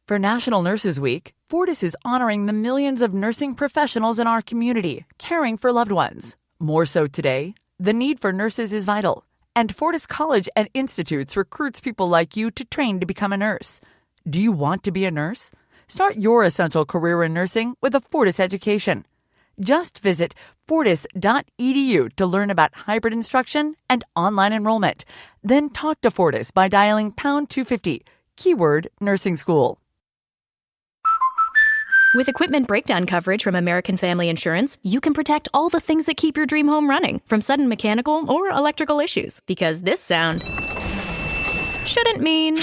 For National Nurses Week, Fortis is honoring the millions of nursing professionals in our community, caring for loved ones. More so today, the need for nurses is vital, and Fortis College and Institutes recruits people like you to train to become a nurse. Do you want to be a nurse? Start your essential career in nursing with a Fortis education. Just visit fortis.edu to learn about hybrid instruction and online enrollment. Then talk to Fortis by dialing pound 250, keyword nursing school. With equipment breakdown coverage from American Family Insurance, you can protect all the things that keep your dream home running, from sudden mechanical or electrical issues. Because this sound shouldn't mean...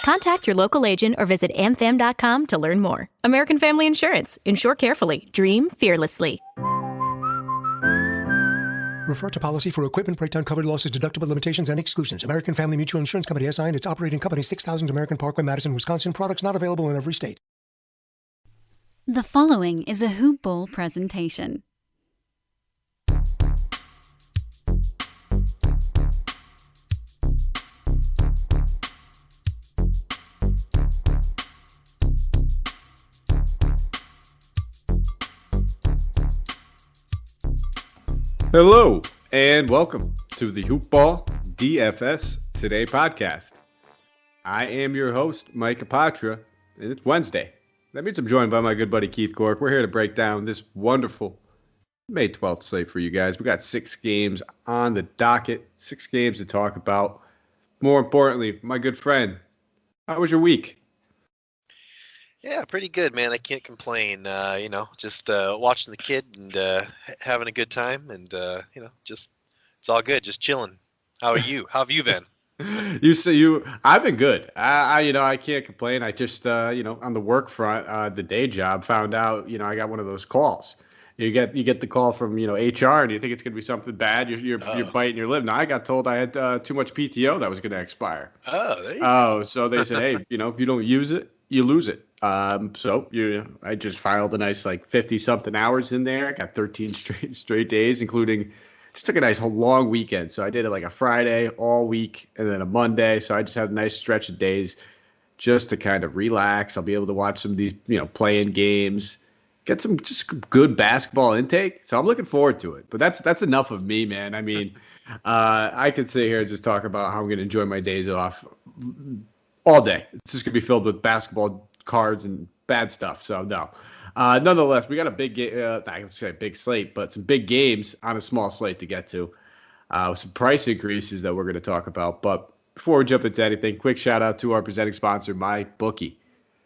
Contact your local agent or visit amfam.com to learn more. American Family Insurance. Insure carefully. Dream fearlessly. Refer to policy for equipment breakdown covered losses, deductible limitations, and exclusions. American Family Mutual Insurance Company, SI, and its operating company, 6000 American Parkway, Madison, Wisconsin. Products not available in every state. The following is a Hoop Ball presentation. Hello, and welcome to the Hoop Ball DFS Today podcast. I am your host, Mike Apatra, and it's Wednesday. That means I'm joined by my good buddy Keith Gork. We're here to break down this wonderful May 12th slate for you guys. We got 6 games on the docket, 6 games to talk about. More importantly, my good friend, how was your week? Yeah, pretty good, man. I can't complain. Just watching the kid and having a good time, and just it's all good. Just chilling. How are you? How have you been? I've been good. I can't complain. I just on the work front, the day job, found out I got one of those calls. You get the call from HR, and you think it's gonna be something bad. You're biting your lip. Now I got told I had too much PTO that was gonna expire. Oh, there you go. So they said, hey, if you don't use it, you lose it. I just filed a nice 50 something hours in there. I got 13 straight days, including just took a nice long weekend. So I did it like a Friday all week and then a Monday. So I just had a nice stretch of days just to kind of relax. I'll be able to watch some of these, playing games, get some just good basketball intake. So I'm looking forward to it. But that's enough of me, man. I mean, I could sit here and just talk about how I'm going to enjoy my days off all day. It's just going to be filled with basketball cards and bad stuff. So no. Nonetheless, we got a big I would say a big slate, but some big games on a small slate to get to. Some price increases that we're going to talk about. But before we jump into anything, quick shout out to our presenting sponsor, MyBookie.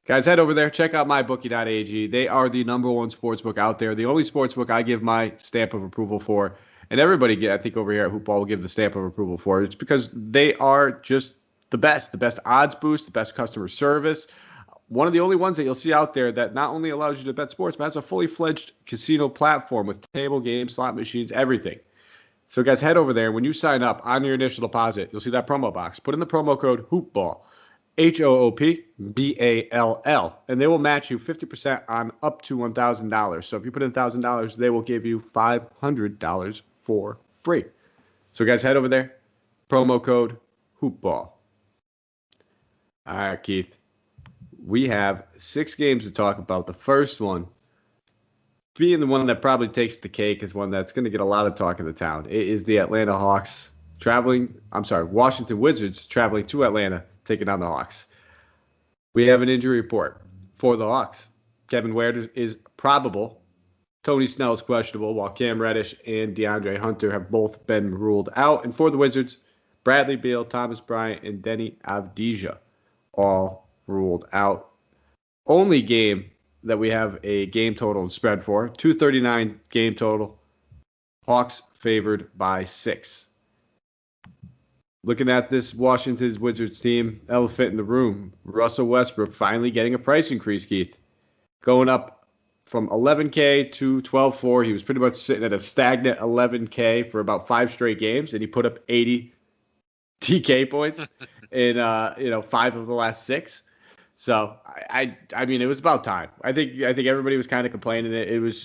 Guys, head over there. Check out mybookie.ag. They are the number one sportsbook out there. The only sportsbook I give my stamp of approval for. And everybody, I think, over here at Hoop Ball will give the stamp of approval for. It's because they are just the best odds boost, the best customer service. One of the only ones that you'll see out there that not only allows you to bet sports, but has a fully fledged casino platform with table games, slot machines, everything. So guys, head over there. When you sign up on your initial deposit, you'll see that promo box. Put in the promo code HOOPBALL, HOOPBALL, and they will match you 50% on up to $1,000. So if you put in $1,000, they will give you $500 for free. So guys, head over there. Promo code HOOPBALL. All right, Keith. We have 6 games to talk about. The first one being the one that probably takes the cake is one that's going to get a lot of talk in the town. It is the Washington Wizards traveling to Atlanta, taking on the Hawks. We have an injury report for the Hawks. Kevin Ware is probable. Tony Snell is questionable, while Cam Reddish and DeAndre Hunter have both been ruled out. And for the Wizards, Bradley Beal, Thomas Bryant, and Denny Avdija all ruled out. Only game that we have a game total and spread for, 239 game total. Hawks favored by 6. Looking at this Washington Wizards team, elephant in the room, Russell Westbrook finally getting a price increase, Keith. Going up from $11K to $12.4. He was pretty much sitting at a stagnant $11K for about 5 straight games, and he put up 80 TK points in 5 of the last 6. So I mean, it was about time. I think everybody was kind of complaining.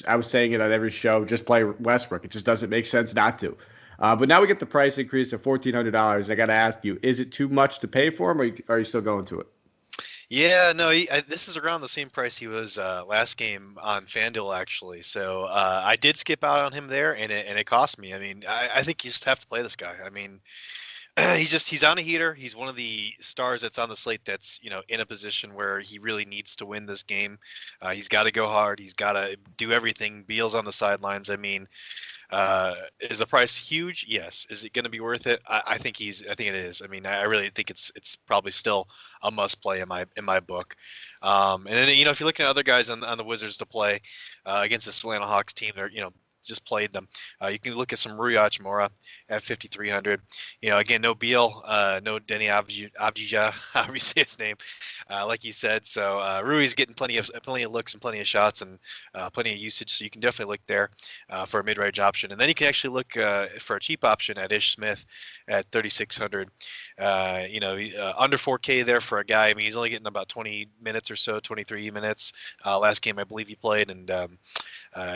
I was saying it on every show. Just play Westbrook. It just doesn't make sense not to. But now we get the price increase of $1,400. I got to ask you, is it too much to pay for him, or are you still going to it? Yeah, no, this is around the same price he was last game on FanDuel actually. So I did skip out on him there, and it cost me. I mean, I think you just have to play this guy. I mean, he's on a heater. He's one of the stars that's on the slate that's in a position where he really needs to win this game. He's got to go hard. He's got to do everything. Beal's on the sidelines. I mean, is the price huge? Yes. Is it going to be worth it? I think it is. I mean, I really think it's probably still a must play in my book. And then if you're looking at other guys on the Wizards to play against the Atlanta Hawks team, they're just played them. You can look at some Rui Hachimura at 5,300. Again, no Beal, no Denny Avdija, however you say his name, like you said. So Rui's getting plenty of looks and plenty of shots and plenty of usage. So you can definitely look there for a mid-range option. And then you can actually look for a cheap option at Ish Smith at 3,600. Under 4K there for a guy. I mean, he's only getting about 20 minutes or so, 23 minutes. Last game I believe he played, and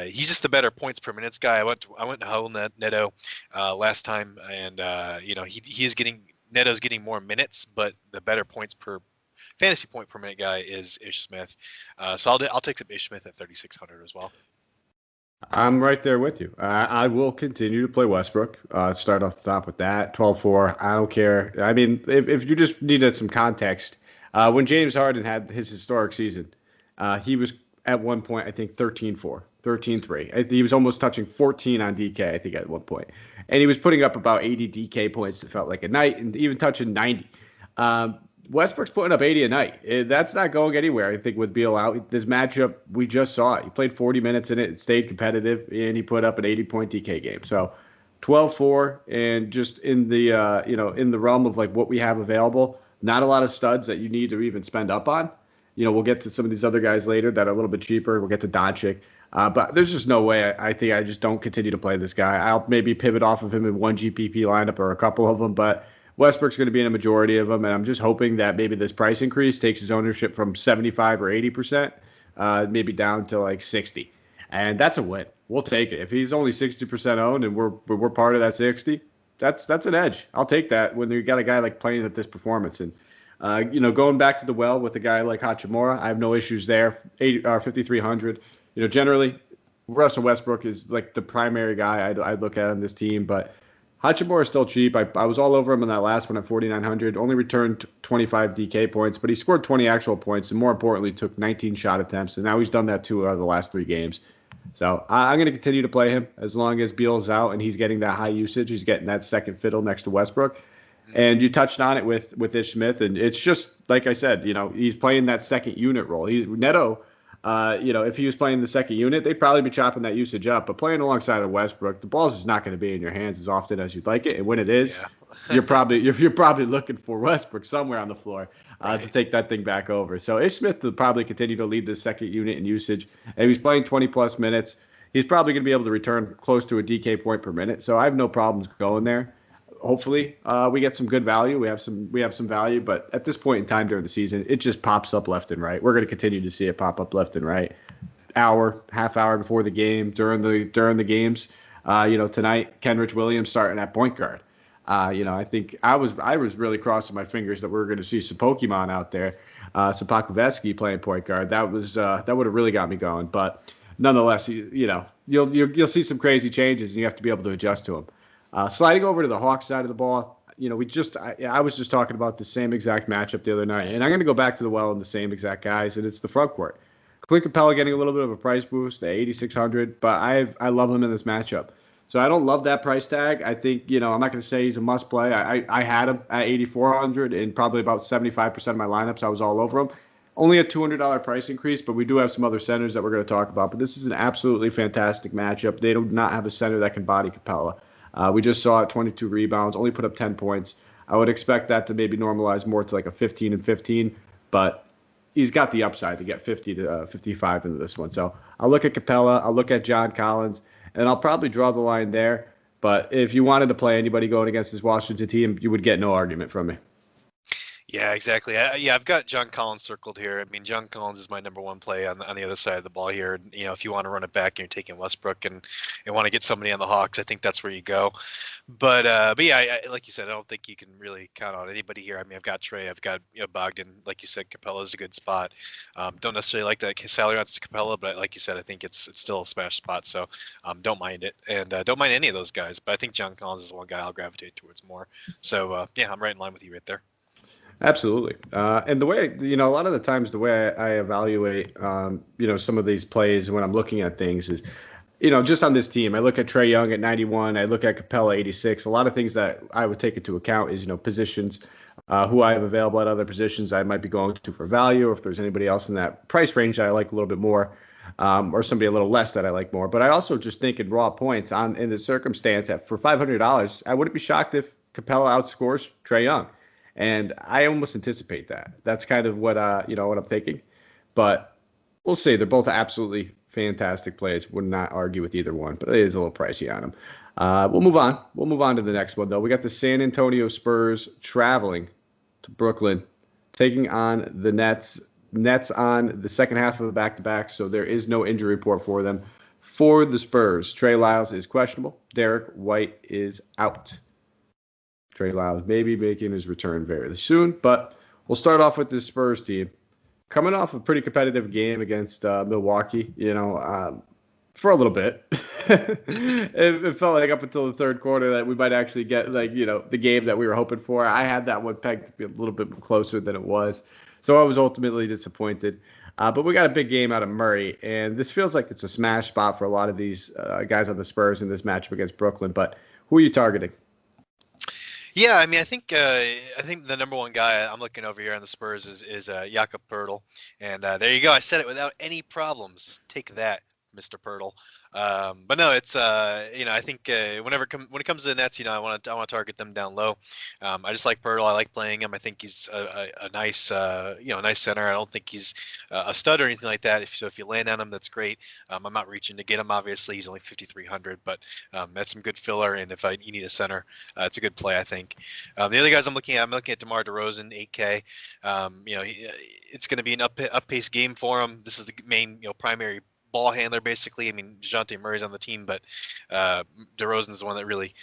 he's just a better points per minutes guy. I went to Hull Neto last time, and he is getting Neto's getting more minutes, but the better points per fantasy point per minute guy is Ish Smith. So I'll take some Ish Smith at 3,600 as well. I'm right there with you. I will continue to play Westbrook. Start off the top with that 12-4. I don't care. I mean, if you just needed some context, when James Harden had his historic season, he was at one point, I think 13-4, 13-3. He was almost touching 14 on DK, I think, at one point. And he was putting up about 80 DK points, it felt like, a night, and even touching 90. Westbrook's putting up 80 a night. That's not going anywhere, I think, with Beal out. This matchup, we just saw it. He played 40 minutes in it. It stayed competitive, and he put up an 80-point DK game. So 12-4, and just in the in the realm of like what we have available, not a lot of studs that you need to even spend up on. We'll get to some of these other guys later that are a little bit cheaper. We'll get to Doncic. But there's just no way I think I just don't continue to play this guy. I'll maybe pivot off of him in one GPP lineup or a couple of them, but Westbrook's going to be in a majority of them, and I'm just hoping that maybe this price increase takes his ownership from 75 or 80%, maybe down to like 60. And that's a win. We'll take it. If he's only 60% owned and we're part of that 60, that's an edge. I'll take that when you got a guy like playing at this performance. And going back to the well with a guy like Hachimura, I have no issues there. 5,300. Generally, Russell Westbrook is like the primary guy I'd look at on this team, but Hachimura is still cheap. I was all over him in that last one at 4,900. Only returned 25 DK points, but he scored 20 actual points, and more importantly, took 19 shot attempts. And now he's done that 2 out of the last 3 games. So I'm going to continue to play him as long as Beal's out and he's getting that high usage. He's getting that second fiddle next to Westbrook. And you touched on it with Ish Smith, and it's just like I said. He's playing that second unit role. He's Neto. If he was playing the second unit, they'd probably be chopping that usage up. But playing alongside of Westbrook, the ball's just not going to be in your hands as often as you'd like it. And when it is, you're probably looking for Westbrook somewhere on the floor to take that thing back over. So Ish Smith will probably continue to lead the second unit in usage. And he's playing 20-plus minutes. He's probably going to be able to return close to a DK point per minute. So I have no problems going there. Hopefully, we get some good value. We have some value, but at this point in time during the season, it just pops up left and right. We're going to continue to see it pop up left and right. Half hour before the game, during the games. Tonight, Kenrich Williams starting at point guard. I think I was really crossing my fingers that we were going to see some Pokemon out there. Sapakovetsky playing point guard. That would have really got me going. But nonetheless, you'll see some crazy changes, and you have to be able to adjust to them. Sliding over to the Hawks side of the ball, I was just talking about the same exact matchup the other night, and I'm going to go back to the well and the same exact guys, and it's the front court. Clint Capela getting a little bit of a price boost at 8,600, but I love him in this matchup. So I don't love that price tag. I think, I'm not going to say he's a must play. I had him at 8,400 in probably about 75% of my lineups. I was all over him. Only a $200 price increase, but we do have some other centers that we're going to talk about. But this is an absolutely fantastic matchup. They do not have a center that can body Capela. We just saw it, 22 rebounds, only put up 10 points. I would expect that to maybe normalize more to like a 15 and 15, but he's got the upside to get 50 to 55 into this one. So I'll look at Capela, I'll look at John Collins, and I'll probably draw the line there. But if you wanted to play anybody going against this Washington team, you would get no argument from me. Yeah, exactly. I've got John Collins circled here. I mean, John Collins is my number one play on the other side of the ball here. And, if you want to run it back and you're taking Westbrook and want to get somebody on the Hawks, I think that's where you go. But yeah, like you said, I don't think you can really count on anybody here. I mean, I've got Trey, I've got Bogdan. Like you said, Capela is a good spot. Don't necessarily like that salary on Capela, but like you said, I think it's still a smash spot. So don't mind it, and don't mind any of those guys. But I think John Collins is the one guy I'll gravitate towards more. So yeah, I'm right in line with you right there. Absolutely. And the way, a lot of the times the way I evaluate, some of these plays when I'm looking at things is, just on this team, I look at Trae Young at 91, I look at Capela 86. A lot of things that I would take into account is, positions, who I have available at other positions I might be going to for value, or if there's anybody else in that price range that I like a little bit more, or somebody a little less that I like more. But I also just think in raw points in the circumstance that for $500, I wouldn't be shocked if Capela outscores Trae Young. And I almost anticipate that. That's kind of what what I'm thinking. But we'll see. They're both absolutely fantastic plays. Would not argue with either one, but it is a little pricey on them. We'll move on. We'll move on to the next one, though. We got the San Antonio Spurs traveling to Brooklyn, taking on the Nets. Nets on the second half of a back-to-back, so there is no injury report for them. For the Spurs, Trey Lyles is questionable. Derek White is out. Trey Lyles may be making his return very soon, but we'll start off with the Spurs team. Coming off a pretty competitive game against Milwaukee, for a little bit. It felt like up until the third quarter that we might actually get, the game that we were hoping for. I had that one pegged to be a little bit closer than it was. So I was ultimately disappointed. But we got a big game out of Murray, and this feels like it's a smash spot for a lot of these guys on the Spurs in this matchup against Brooklyn. But who are you targeting? Yeah, I mean, I think the number one guy I'm looking over here on the Spurs is Jakob Poeltl, and there you go. I said it without any problems. Take that, Mr. Poeltl. But no, it's I think when it comes to the Nets, I want to target them down low. I just like Poeltl. I like playing him. I think he's a nice nice center. I don't think he's a stud or anything like that. If you land on him, that's great. I'm not reaching to get him. Obviously, he's only 5,300, but that's some good filler. And if you need a center, it's a good play, I think. The other guys I'm looking at Demar Derozan, 8K. It's going to be an up-paced game for him. This is the main primary ball handler, basically. I mean, DeJounte Murray's on the team, but DeRozan's the one that really,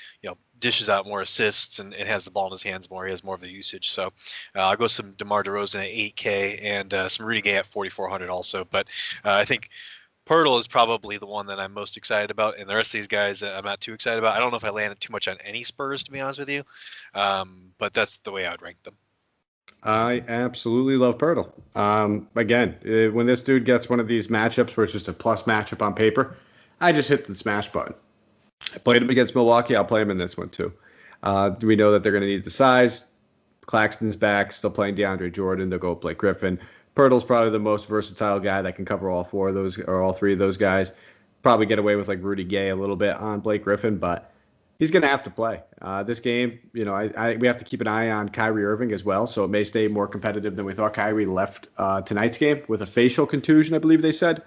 dishes out more assists and has the ball in his hands more. He has more of the usage. So I'll go some DeMar DeRozan at 8K and some Rudy Gay at 4,400 also. But I think Poeltl is probably the one that I'm most excited about, and the rest of these guys I'm not too excited about. I don't know if I landed too much on any Spurs, to be honest with you, but that's the way I would rank them. I absolutely love Poeltl. Again, when this dude gets one of these matchups where it's just a plus matchup on paper, I just hit the smash button. I played him against Milwaukee. I'll play him in this one too. Do we know that they're going to need the size? Claxton's back, still playing DeAndre Jordan. They'll go Blake Griffin. Poeltl's probably the most versatile guy that can cover all four of those or all three of those guys. Probably get away with like Rudy Gay a little bit on Blake Griffin, but he's going to have to play. This game, we have to keep an eye on Kyrie Irving as well, so it may stay more competitive than we thought. Kyrie left tonight's game with a facial contusion, I believe they said.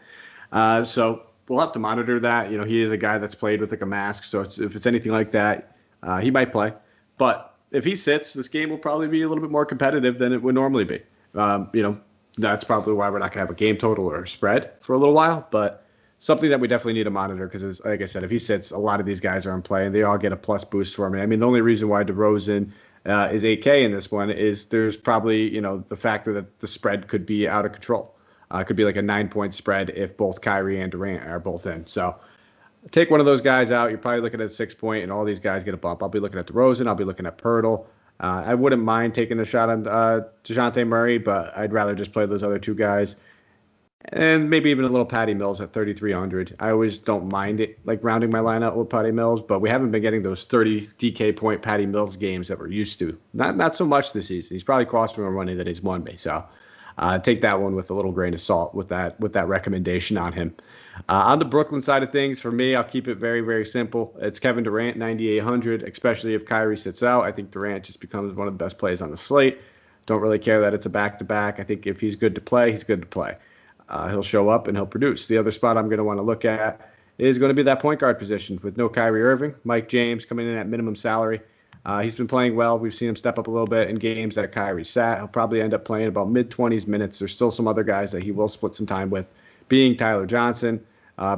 So we'll have to monitor that. He is a guy that's played with like a mask, so if it's anything like that, he might play. But if he sits, this game will probably be a little bit more competitive than it would normally be. That's probably why we're not going to have a game total or a spread for a little while, but something that we definitely need to monitor because, like I said, if he sits, a lot of these guys are in play, and they all get a plus boost for me. I mean, the only reason why DeRozan is 8K in this one is there's probably, the factor that the spread could be out of control. It could be like a 9-point spread if both Kyrie and Durant are both in. So take one of those guys out. You're probably looking at 6-point, and all these guys get a bump. I'll be looking at DeRozan. I'll be looking at Poeltl. I wouldn't mind taking a shot on DeJounte Murray, but I'd rather just play those other two guys. And maybe even a little Patty Mills at 3,300. I always don't mind it, like rounding my lineup with Patty Mills, but we haven't been getting those 30 DK point Patty Mills games that we're used to. Not so much this season. He's probably cost me more money than he's won me. So take that one with a little grain of salt with that recommendation on him. On the Brooklyn side of things, for me, I'll keep it very, very simple. It's Kevin Durant, 9,800, especially if Kyrie sits out. I think Durant just becomes one of the best plays on the slate. Don't really care that it's a back-to-back. I think if he's good to play, he's good to play. He'll show up and he'll produce. The other spot I'm going to want to look at is going to be that point guard position with no Kyrie Irving, Mike James coming in at minimum salary. He's been playing well. We've seen him step up a little bit in games that Kyrie sat. He'll probably end up playing about mid-20s minutes. There's still some other guys that he will split some time with, being Tyler Johnson,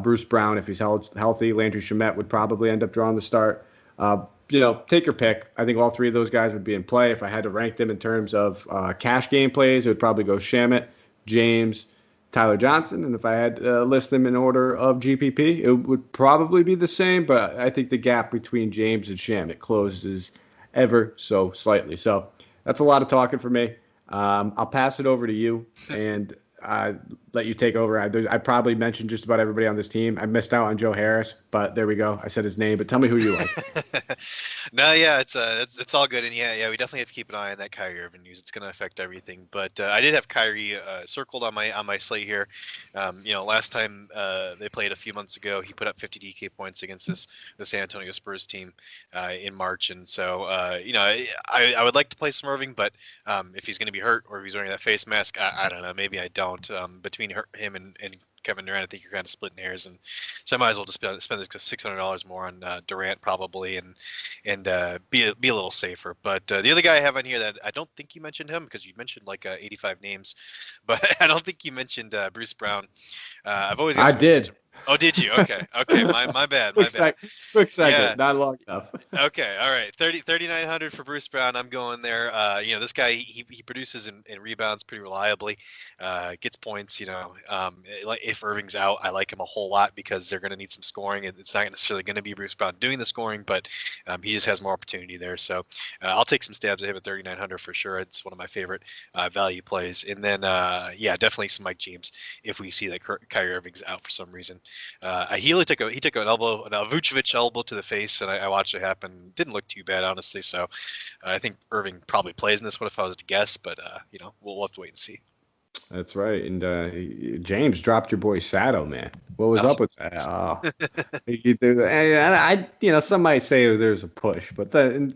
Bruce Brown if he's healthy. Landry Shamet would probably end up drawing the start. Take your pick. I think all three of those guys would be in play. If I had to rank them in terms of cash game plays, it would probably go Shamet, James, Tyler Johnson. And if I had to list them in order of GPP, it would probably be the same. But I think the gap between James and Shamet closes ever so slightly. So that's a lot of talking for me. I'll pass it over to you and let you take over. I probably mentioned just about everybody on this team. I missed out on Joe Harris, but there we go. I said his name, but tell me who you like. No, yeah, it's all good, and yeah, we definitely have to keep an eye on that Kyrie Irving news. It's going to affect everything. But I did have Kyrie circled on my slate here. Last time they played a few months ago, he put up 50 DK points against the San Antonio Spurs team in March, and so I would like to play some Irving, but if he's going to be hurt or if he's wearing that face mask, I don't know. Maybe I don't. Between him and Kevin Durant, I think you're kind of splitting hairs, and so I might as well just spend this $600 more on Durant probably, and be a little safer. But the other guy I have on here that I don't think you mentioned him because you mentioned like 85 names, but I don't think you mentioned Bruce Brown. I did. Oh, did you? Okay. My bad. Quick second. Not long enough. Okay. All right. 3,900 for Bruce Brown. I'm going there. This guy, he produces and rebounds pretty reliably, gets points, if Irving's out, I like him a whole lot because they're going to need some scoring, and it's not necessarily going to be Bruce Brown doing the scoring, but he just has more opportunity there. So I'll take some stabs at him at 3,900 for sure. It's one of my favorite value plays. And then, definitely some Mike James if we see that Kyrie Irving's out for some reason. He took an elbow, a Vucevic elbow to the face, and I watched it happen. Didn't look too bad, honestly. So I think Irving probably plays in this one if I was to guess, but we'll have to wait and see. That's right. And James dropped your boy Sato, man. What was up with that? Oh. Some might say there's a push, but it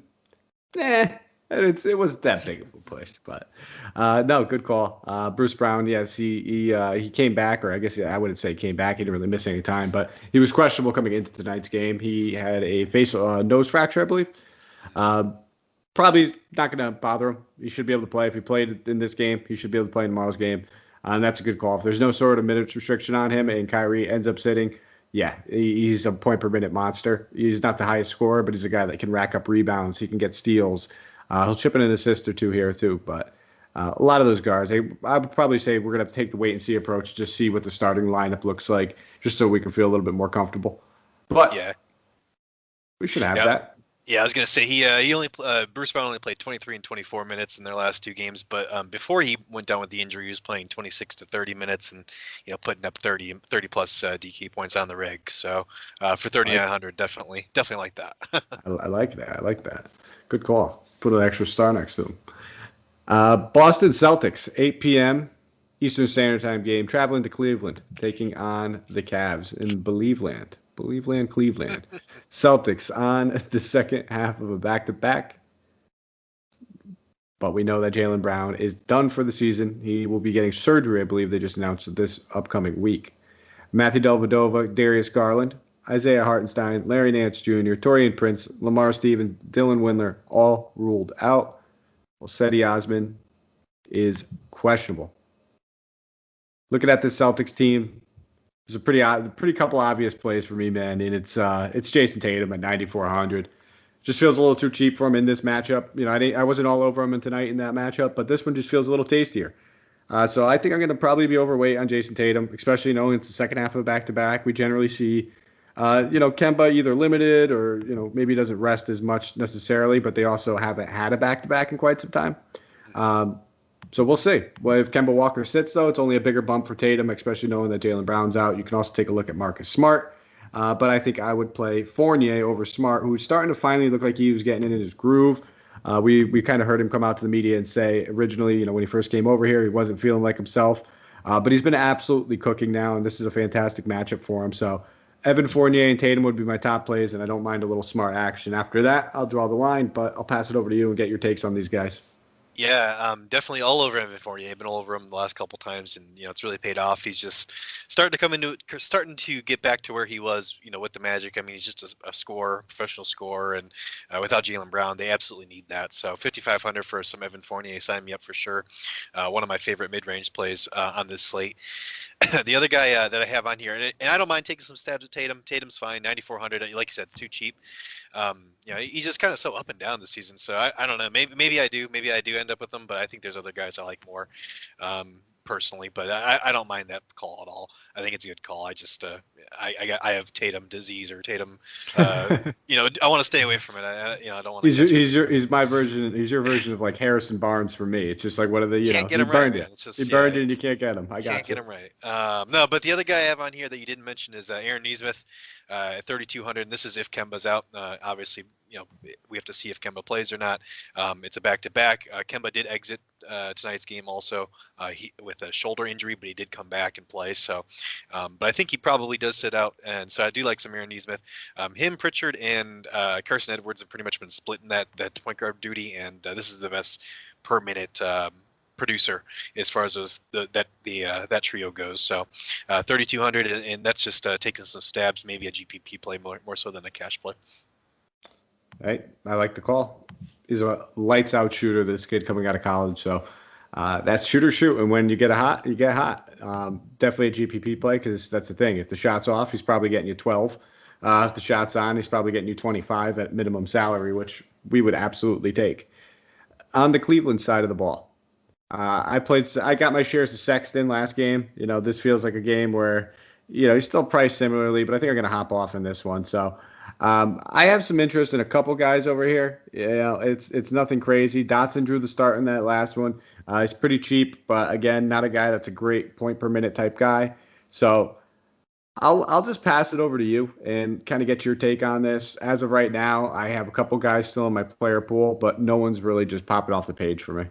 wasn't that big of a push. But no, good call. Bruce Brown, yes, he came back, or I guess I wouldn't say came back. He didn't really miss any time, but he was questionable coming into tonight's game. He had a nose fracture, I believe. Probably not going to bother him. He should be able to play. If he played in this game, he should be able to play in tomorrow's game. And that's a good call. If there's no sort of minutes restriction on him and Kyrie ends up sitting, he's a point per minute monster. He's not the highest scorer, but he's a guy that can rack up rebounds. He can get steals. He'll chip in an assist or two here too. But a lot of those guards, I would probably say we're going to have to take the wait and see approach, just see what the starting lineup looks like, just so we can feel a little bit more comfortable. But we should have that. Yeah, I was gonna say Bruce Brown only played 23 and 24 minutes in their last two games, but before he went down with the injury, he was playing 26 to 30 minutes and putting up 30 plus DK points on the rig. So for 3,900, definitely like that. I like that. Good call. Put an extra star next to him. Boston Celtics, 8 p.m. Eastern Standard Time game, traveling to Cleveland, taking on the Cavs in Believeland, Cleveland. Celtics on the second half of a back-to-back. But we know that Jaylen Brown is done for the season. He will be getting surgery, I believe they just announced this upcoming week. Matthew Dellavedova, Darius Garland, Isaiah Hartenstein, Larry Nance Jr., Taurean Prince, Lamar Stevens, Dylan Windler, all ruled out. Well, Cedi Osman is questionable. Looking at this Celtics team, there's a pretty couple obvious plays for me, man, and it's Jason Tatum at 9,400. Just feels a little too cheap for him in this matchup. I wasn't all over him tonight in that matchup, but this one just feels a little tastier. So I think I'm going to probably be overweight on Jason Tatum, especially knowing it's the second half of a back-to-back. We generally see, Kemba either limited or maybe doesn't rest as much necessarily, but they also haven't had a back-to-back in quite some time. So we'll see. Well, if Kemba Walker sits, though, it's only a bigger bump for Tatum, especially knowing that Jaylen Brown's out. You can also take a look at Marcus Smart. But I think I would play Fournier over Smart, who's starting to finally look like he was getting in his groove. We kind of heard him come out to the media and say originally, when he first came over here, he wasn't feeling like himself. But he's been absolutely cooking now, and this is a fantastic matchup for him. So Evan Fournier and Tatum would be my top plays, and I don't mind a little Smart action. After that, I'll draw the line, but I'll pass it over to you and get your takes on these guys. Yeah, definitely all over him in Fournier. I've been all over him the last couple times, and it's really paid off. He's just starting to get back to where he was, with the Magic. I mean, he's just a scorer, professional scorer, and without Jaylen Brown, they absolutely need that. So 5,500 for some Evan Fournier, sign me up for sure. One of my favorite mid-range plays on this slate. The other guy that I have on here, and I don't mind taking some stabs at Tatum. Tatum's fine, 9,400. Like you said, it's too cheap. He's just kind of so up and down this season. So I don't know. Maybe I do end up with him, but I think there's other guys I like more personally. But I don't mind that call at all. I think it's a good call. I just I have Tatum disease or Tatum. I want to stay away from it. I don't want to. He's my version. He's your version of like Harrison Barnes for me. It's just like one of the can't get him burned right, it. It's just, he burned it and you can't get him. I got can't get him right. No, but the other guy I have on here that you didn't mention is Aaron Neesmith. At 3,200, and this is if Kemba's out. Obviously, we have to see if Kemba plays or not. It's a back-to-back. Kemba did exit tonight's game also with a shoulder injury, but he did come back and play. So, but I think he probably does sit out, and so I do like some Aaron Neesmith. Him, Pritchard, and Carson Edwards have pretty much been splitting that point guard duty, and this is the best per minute producer as far as that trio goes. So 3,200, and that's just taking some stabs, maybe a GPP play more so than a cash play. Right, I like the call. He's a lights out shooter, this kid coming out of college. So that's shoot or shoot, and when you get hot, you get hot. Definitely a GPP play, because that's the thing. If the shot's off, he's probably getting you 12. If the shot's on, he's probably getting you 25 at minimum salary, which we would absolutely take. On the Cleveland side of the ball, I got my shares of Sexton last game. This feels like a game where, he's still priced similarly, but I think I'm going to hop off in this one. So I have some interest in a couple guys over here. It's nothing crazy. Dotson drew the start in that last one. He's pretty cheap, but again, not a guy that's a great point per minute type guy. So I'll just pass it over to you and kind of get your take on this. As of right now, I have a couple guys still in my player pool, but no one's really just popping off the page for me.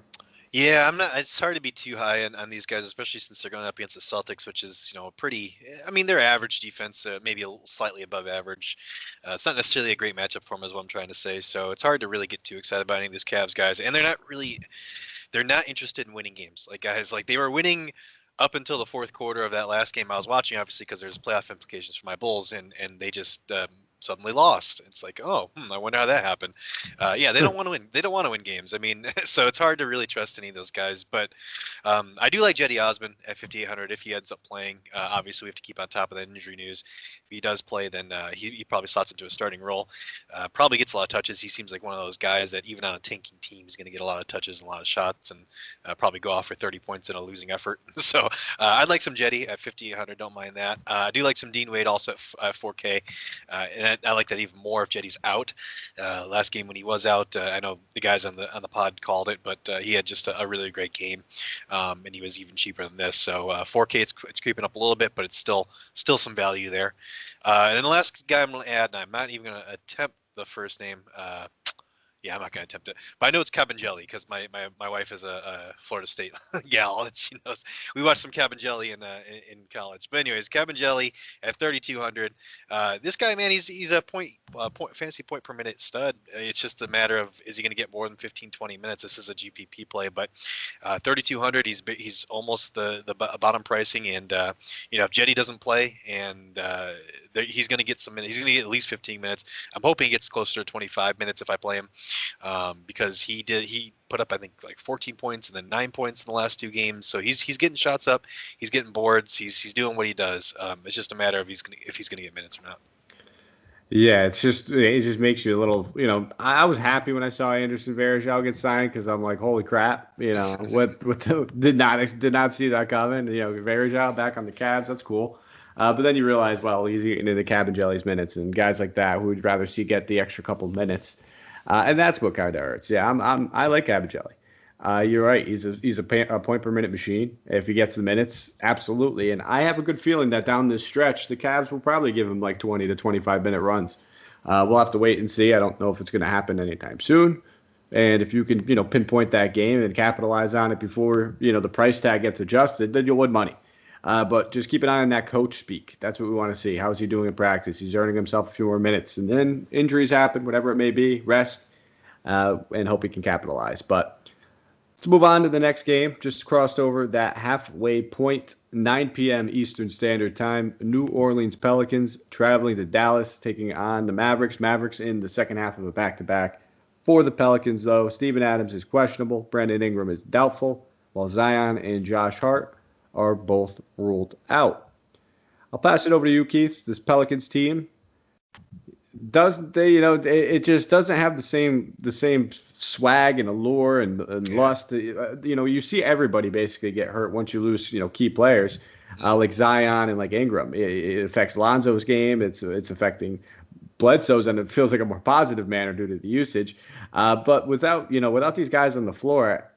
Yeah, I'm not. It's hard to be too high on these guys, especially since they're going up against the Celtics, which is pretty. I mean, they're average defense, maybe slightly above average. It's not necessarily a great matchup for them, is what I'm trying to say. So it's hard to really get too excited about any of these Cavs guys, and they're not interested in winning games. Like guys, like they were winning up until the fourth quarter of that last game I was watching, obviously because there's playoff implications for my Bulls, and they just suddenly lost. It's like, I wonder how that happened. They don't want to win. They don't want to win games. I mean, so it's hard to really trust any of those guys. But I do like Cedi Osman at 5,800 if he ends up playing. Obviously, we have to keep on top of that injury news. If he does play, then he probably slots into a starting role. Probably gets a lot of touches. He seems like one of those guys that even on a tanking team is going to get a lot of touches and a lot of shots, and probably go off for 30 points in a losing effort. So I'd like some Cedi at 5,800. Don't mind that. I do like some Dean Wade also at 4K, and I like that even more if Jetty's out. Last game when he was out, I know the guys on the pod called it, but he had just a really great game, and he was even cheaper than this. So 4K, it's creeping up a little bit, but it's still some value there. And then the last guy I'm going to add, and I'm not even going to attempt the first name. I'm not going to attempt it. But I know it's Cabangeli because my wife is a Florida State gal, and she knows. We watched some Cabangeli in college. But anyways, Cabangeli at 3,200. This guy, man, he's a fantasy point per minute stud. It's just a matter of, is he going to get more than 15, 20 minutes? This is a GPP play. But 3,200, he's almost the bottom pricing. And, if Jetty doesn't play, and he's going to get some minutes. He's going to get at least 15 minutes. I'm hoping he gets closer to 25 minutes if I play him. Because he put up, I think, like 14 points and then 9 points in the last two games. So he's getting shots up, he's getting boards, he's doing what he does. It's just a matter of if he's gonna get minutes or not. Yeah, it just makes you a little. I was happy when I saw Anderson Varejao get signed because I'm like, holy crap! Did not see that coming. Varejao back on the Cavs, that's cool. But then you realize, well, he's getting into Cabangeli's minutes, and guys like that who would rather see get the extra couple minutes. And that's what kind of hurts. Yeah, I like Cabangeli. You're right. He's a point per minute machine. If he gets the minutes, absolutely. And I have a good feeling that down this stretch, the Cavs will probably give him like 20 to 25 minute runs. We'll have to wait and see. I don't know if it's going to happen anytime soon. And if you can, pinpoint that game and capitalize on it before, the price tag gets adjusted, then you'll win money. But just keep an eye on that coach speak. That's what we want to see. How's he doing in practice? He's earning himself a few more minutes. And then injuries happen, whatever it may be, rest, and hope he can capitalize. But Let's move on to the next game. Just crossed over that halfway point, 9 p.m. Eastern Standard Time. New Orleans Pelicans traveling to Dallas, taking on the Mavericks. Mavericks in the second half of a back-to-back. For the Pelicans, though, Steven Adams is questionable. Brandon Ingram is doubtful, while Zion and Josh Hart are both ruled out. I'll pass it over to you, Keith. This Pelicans team, it just doesn't have the same swag and allure and lust. You see everybody basically get hurt once you lose key players like Zion and like Ingram. It affects Lonzo's game. It's affecting Bledsoe's, and it feels like a more positive manner due to the usage. But without these guys on the floor,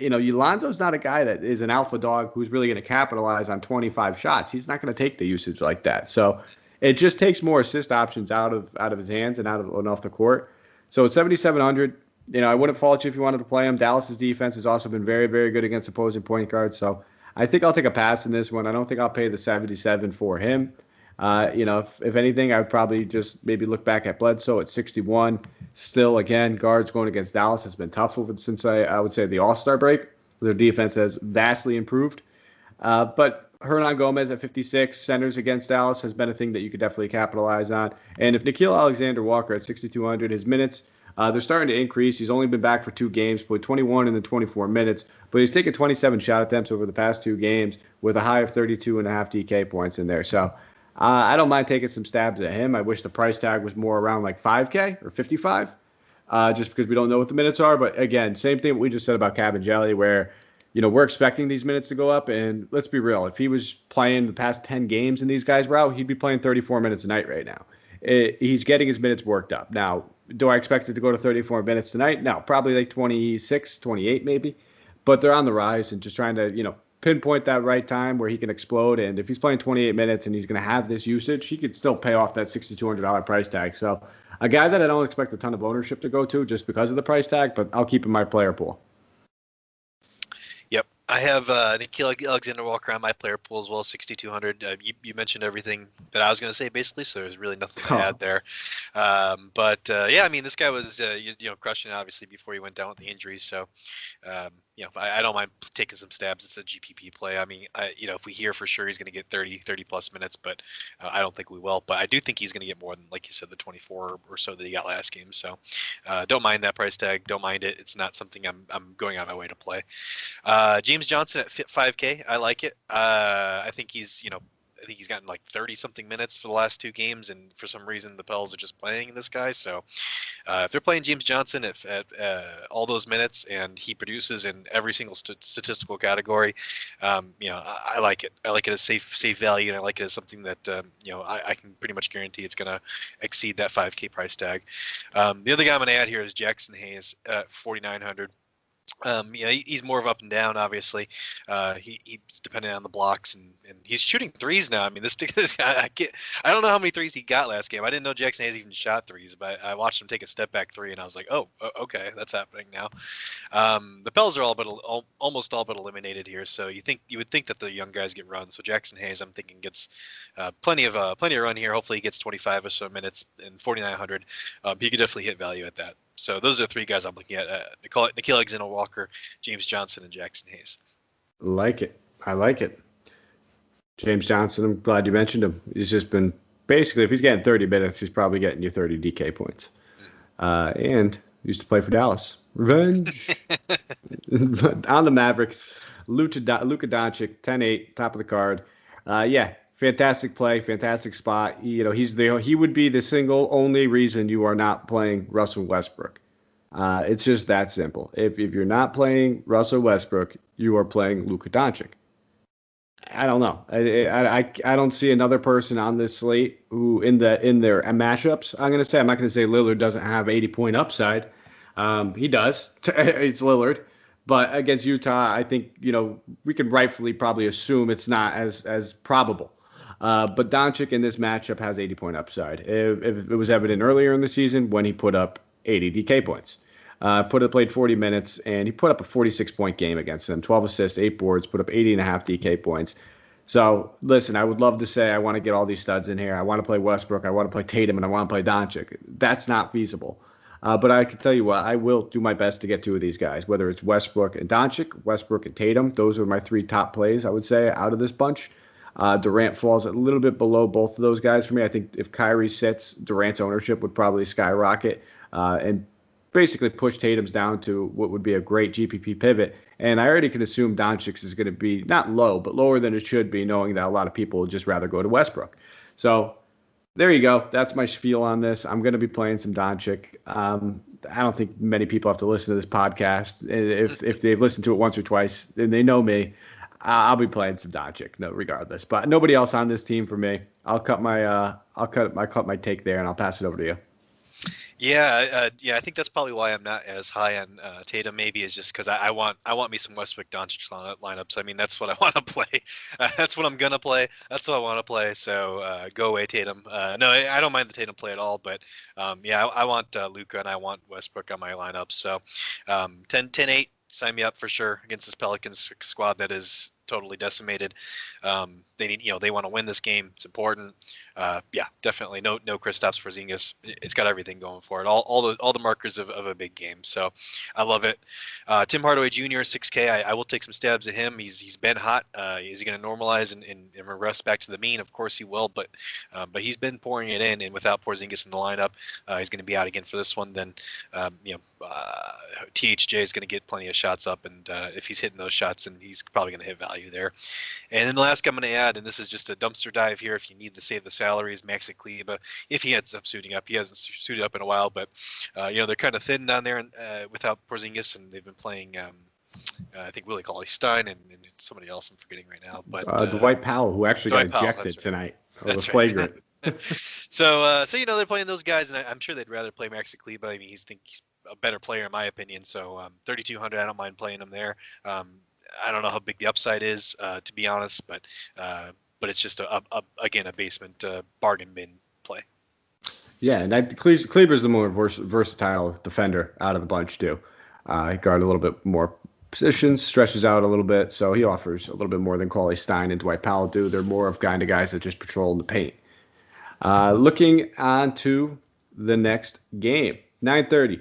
Lonzo's not a guy that is an alpha dog who's really going to capitalize on 25 shots. He's not going to take the usage like that. So it just takes more assist options out of his hands and off the court. So at 7,700, I wouldn't fault you if you wanted to play him. Dallas's defense has also been very, very good against opposing point guards. So I think I'll take a pass in this one. I don't think I'll pay the 77 for him. If anything, I would probably just maybe look back at Bledsoe at 61. Still, again, guards going against Dallas has been tough since I would say the All-Star break. Their defense has vastly improved. But Hernan Gomez at 56, centers against Dallas has been a thing that you could definitely capitalize on. And if Nikki Alexander Walker at 6,200, his minutes, they're starting to increase. He's only been back for 2 games, played 21 and then 24 minutes, but he's taken 27 shot attempts over the past 2 games with a high of 32.5 DK points in there. So I don't mind taking some stabs at him. I wish the price tag was more around like 5K or 55, just because we don't know what the minutes are. But again, same thing we just said about Cabangeli, where we're expecting these minutes to go up. And let's be real, if he was playing the past 10 games and these guys were out, he'd be playing 34 minutes a night right now. He's getting his minutes worked up. Now, do I expect it to go to 34 minutes tonight? No, probably like 26, 28 maybe. But they're on the rise and just trying to, pinpoint that right time where he can explode. And if he's playing 28 minutes and he's going to have this usage, he could still pay off that $6,200 price tag. So a guy that I don't expect a ton of ownership to go to just because of the price tag, but I'll keep in my player pool. Yep. I have Nikki Alexander Walker on my player pool as well, 6,200. You mentioned everything that I was going to say, basically, so there's really nothing to add there. This guy was crushing it, obviously, before he went down with the injuries. So, I don't mind taking some stabs. It's a GPP play. I mean, if we hear for sure he's going to get 30-plus minutes, but I don't think we will. But I do think he's going to get more than, like you said, the 24 or so that he got last game. So don't mind that price tag. Don't mind it. It's not something I'm going out of my way to play. James Johnson at 5K. I like it. I think he's gotten like 30-something minutes for the last 2 games, and for some reason the Pels are just playing this guy. So if they're playing James Johnson at all those minutes and he produces in every single statistical category, I like it. I like it as safe value, and I like it as something that I can pretty much guarantee it's going to exceed that 5K price tag. The other guy I'm going to add here is Jackson Hayes at 4,900. He's more of up and down, obviously. He's dependent on the blocks, and he's shooting threes now. I mean, this guy, I don't know how many threes he got last game. I didn't know Jackson Hayes even shot threes, but I watched him take a step back 3, and I was like, oh, okay, that's happening now. The Pels are almost all but eliminated here, so you would think that the young guys get run. So Jackson Hayes, I'm thinking, gets plenty of run here. Hopefully, he gets 25 or so minutes in 4,900. He could definitely hit value at that. So those are 3 guys I'm looking at: Nikki Alexander Walker, James Johnson, and Jackson Hayes. I like it. James Johnson, I'm glad you mentioned him. He's just been basically, if he's getting 30 minutes, he's probably getting you 30 DK points. And used to play for Dallas. Revenge. On the Mavericks, Luka Doncic, 10-8, top of the card. Fantastic play, fantastic spot. He would be the single only reason you are not playing Russell Westbrook. It's just that simple. If you're not playing Russell Westbrook, you are playing Luka Doncic. I don't know. I don't see another person on this slate who in their matchups. I'm not going to say Lillard doesn't have 80-point upside. He does. It's Lillard. But against Utah, I think we could rightfully probably assume it's not as probable. But Doncic in this matchup has 80-point upside. If it was evident earlier in the season when he put up 80 DK points. Played 40 minutes, and he put up a 46-point game against them. 12 assists, 8 boards, put up 80.5 DK points. So, listen, I would love to say I want to get all these studs in here. I want to play Westbrook, I want to play Tatum, and I want to play Doncic. That's not feasible. But I can tell you what, I will do my best to get two of these guys, whether it's Westbrook and Doncic, Westbrook and Tatum. Those are my three top plays, I would say, out of this bunch. Durant falls a little bit below both of those guys for me. I think if Kyrie sits, Durant's ownership would probably skyrocket and basically push Tatum's down to what would be a great GPP pivot. And I already can assume Doncic is going to be not low, but lower than it should be, knowing that a lot of people would just rather go to Westbrook. So there you go. That's my spiel on this. I'm going to be playing some Doncic. I don't think many people have to listen to this podcast. If they've listened to it once or twice, then they know me. I'll be playing some Doncic, no, regardless. But nobody else on this team for me. I'll cut my take there, and I'll pass it over to you. Yeah, I think that's probably why I'm not as high on Tatum. Maybe is just because I want me some Westbrook Doncic lineups. I mean, that's what I want to play. That's what I'm gonna play. That's what I want to play. So go away, Tatum. No, I don't mind the Tatum play at all. But I want Luka and I want Westbrook on my lineup. So 10-8, sign me up for sure against this Pelicans squad that is totally decimated. They need, they want to win this game. It's important. Definitely no Kristaps Porzingis. It's got everything going for it. All the markers of a big game. So I love it. Tim Hardaway Jr. 6K. I will take some stabs at him. He's been hot. Is he going to normalize and regress back to the mean? Of course he will. But he's been pouring it in, and without Porzingis in the lineup, he's going to be out again for this one. Then THJ is going to get plenty of shots up, and if he's hitting those shots, then he's probably going to hit value there. And then the last guy I'm going to add, and this is just a dumpster dive here if you need to save the salaries, Maxi Kleber, if he ends up suiting up. He hasn't suited up in a while, but they're kind of thin down there without Porzingis, and they've been playing I think Willie Cauley-Stein and somebody else I'm forgetting right now. But Dwight Powell, who actually got ejected tonight. It was flagrant. So they're playing those guys, and I'm sure they'd rather play Maxi Kleber. I mean, he's a better player in my opinion. So 3,200, I don't mind playing him there. I don't know how big the upside is, to be honest, but it's just again a basement bargain bin play. Yeah, and Kleber's the more versatile defender out of the bunch too. He guard a little bit more positions, stretches out a little bit, so he offers a little bit more than Cauley-Stein and Dwight Powell do. They're more of kind of guys that just patrol in the paint. Looking on to the next game, 9:30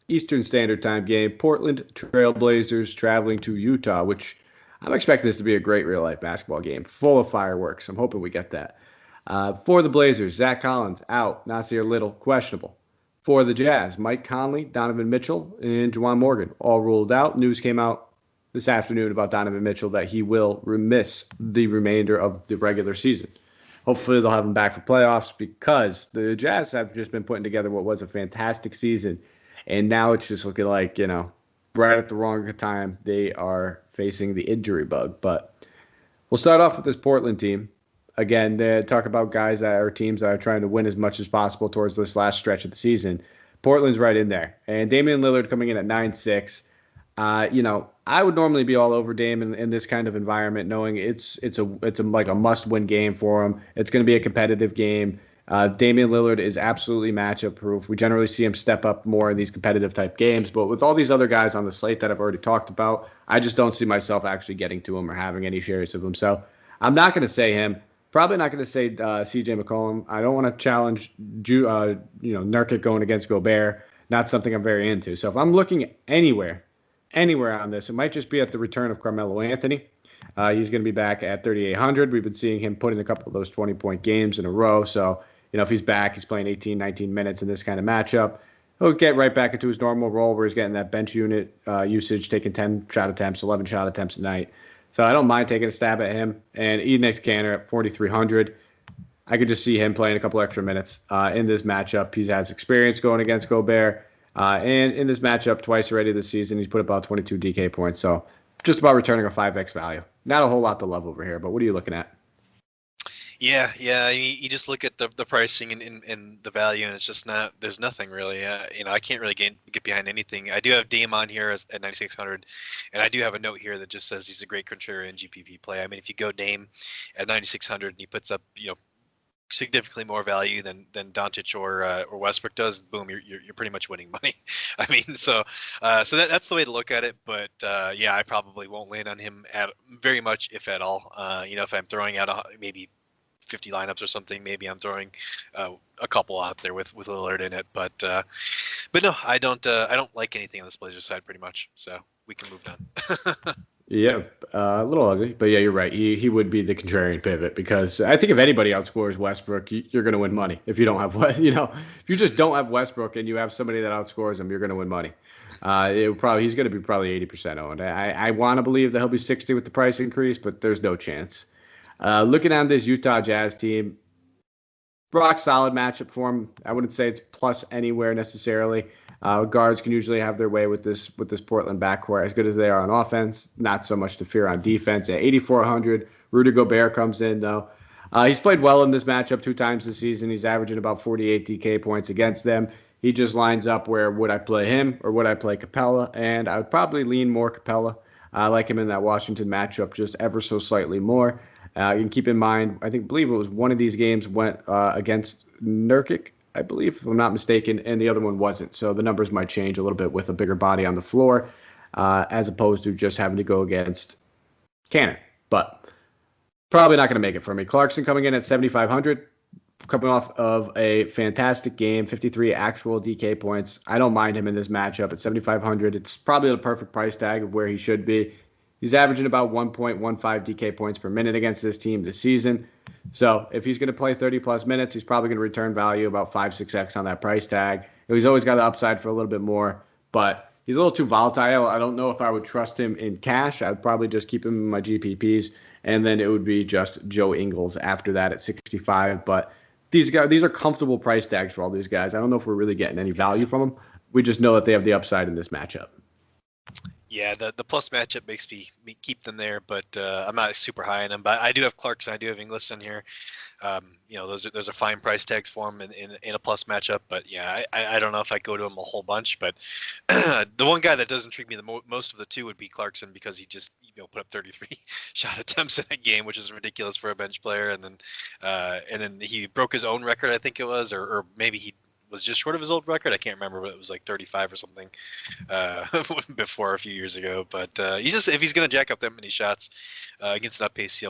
Eastern Standard Time game. Portland Trailblazers traveling to Utah, which I'm expecting this to be a great real-life basketball game, full of fireworks. I'm hoping we get that. For the Blazers, Zach Collins out, Nasir Little questionable. For the Jazz, Mike Conley, Donovan Mitchell, and Juwan Morgan all ruled out. News came out this afternoon about Donovan Mitchell that he will miss the remainder of the regular season. Hopefully they'll have him back for playoffs because the Jazz have just been putting together what was a fantastic season. And now it's just looking like, right at the wrong time, they are facing the injury bug. But we'll start off with this Portland team. Again, they talk about guys that are teams that are trying to win as much as possible towards this last stretch of the season. Portland's right in there. And Damian Lillard coming in at 9.6. I would normally be all over Dame in this kind of environment, knowing it's like a must-win game for him. It's going to be a competitive game. Damian Lillard is absolutely matchup proof. We generally see him step up more in these competitive type games, but with all these other guys on the slate that I've already talked about, I just don't see myself actually getting to him or having any shares of him. So I'm not going to say him. Probably not going to say CJ McCollum. I don't want to challenge Nurkic going against Gobert. Not something I'm very into. So if I'm looking anywhere on this, it might just be at the return of Carmelo Anthony. He's going to be back at 3,800. We've been seeing him put in a couple of those 20-point games in a row. So, if he's back, he's playing 18, 19 minutes in this kind of matchup. He'll get right back into his normal role where he's getting that bench unit usage, taking 10 shot attempts, 11 shot attempts a night. So I don't mind taking a stab at him. And Enes Kanter at 4,300. I could just see him playing a couple extra minutes in this matchup. He has experience going against Gobert. And in this matchup twice already this season, he's put about 22 DK points. So just about returning a 5x value. Not a whole lot to love over here, but what are you looking at? Yeah. You just look at the pricing and the value, and it's just not. There's nothing really. I can't really get behind anything. I do have Dame on here at 9,600, and I do have a note here that just says he's a great contrarian GPP play. I mean, if you go Dame at 9,600 and he puts up, significantly more value than Doncic or Westbrook does, boom, you're pretty much winning money. I mean, so that's the way to look at it. But I probably won't land on him very much, if at all. If I'm throwing out maybe 50 lineups or something, maybe I'm throwing a couple out there with Lillard in it. But But no, I don't like anything on this Blazers side pretty much. So we can move on. Yeah, a little ugly, but yeah, you're right. He would be the contrarian pivot because I think if anybody outscores Westbrook, you're going to win money. If you don't have, if you just don't have Westbrook and you have somebody that outscores him, you're going to win money. He's going to be probably 80% owned. I want to believe that he'll be 60 with the price increase, but there's no chance. Looking at this Utah Jazz team, rock solid matchup for him. I wouldn't say it's plus anywhere necessarily. Guards can usually have their way with this Portland backcourt. As good as they are on offense, not so much to fear on defense. At 8,400, Rudy Gobert comes in, though. He's played well in this matchup 2 times this season. He's averaging about 48 DK points against them. He just lines up where would I play him or would I play Capela? And I would probably lean more Capela. I like him in that Washington matchup just ever so slightly more. You can keep in mind, believe it was one of these games went against Nurkic, I believe, if I'm not mistaken, and the other one wasn't. So the numbers might change a little bit with a bigger body on the floor, as opposed to just having to go against Cannon. But probably not going to make it for me. Clarkson coming in at 7,500, coming off of a fantastic game, 53 actual DK points. I don't mind him in this matchup at 7,500. It's probably the perfect price tag of where he should be. He's averaging about 1.15 DK points per minute against this team this season. So if he's going to play 30-plus minutes, he's probably going to return value about 5-6x on that price tag. He's always got the upside for a little bit more, but he's a little too volatile. I don't know if I would trust him in cash. I'd probably just keep him in my GPPs, and then it would be just Joe Ingles after that at 65. But these are comfortable price tags for all these guys. I don't know if we're really getting any value from them. We just know that they have the upside in this matchup. Yeah, the plus matchup makes me keep them there, but I'm not super high on them. But I do have Clarkson, I do have Inglis in here. Those are fine price tags for him in a plus matchup. But yeah, I don't know if I go to him a whole bunch. But the one guy that does intrigue me the most of the two would be Clarkson, because he just put up 33 shot attempts in a game, which is ridiculous for a bench player. And then he broke his own record, I think it was, or maybe he was just short of his old record. I can't remember, but it was like 35 or something before a few years ago. But if he's going to jack up that many shots against an up-paced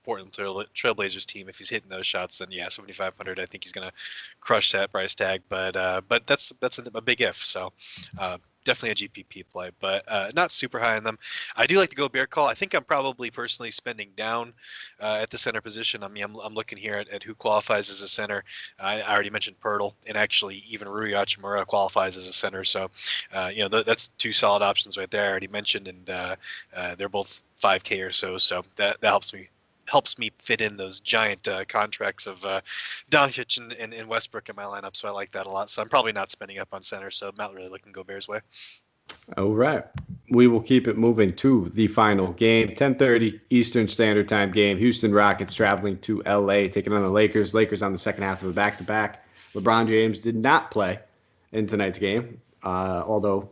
Portland Trailblazers team, if he's hitting those shots, then yeah, 7,500. I think he's going to crush that price tag. But that's a big if. So definitely a GPP play, but not super high on them. I do like the Gobert call. I think I'm probably personally spending down at the center position. I mean, I'm looking here at who qualifies as a center. I already mentioned Pirtle, and actually even Rui Hachimura qualifies as a center. So, that's 2 solid options right there. I already mentioned, and they're both 5K or so. So that helps me fit in those giant contracts of Doncic and Westbrook in my lineup, so I like that a lot. So I'm probably not spending up on center, so I'm not really looking Gobert's way. All right. We will keep it moving to the final game, 10:30 Eastern Standard Time game. Houston Rockets traveling to L.A., taking on the Lakers. Lakers on the second half of a back-to-back. LeBron James did not play in tonight's game, although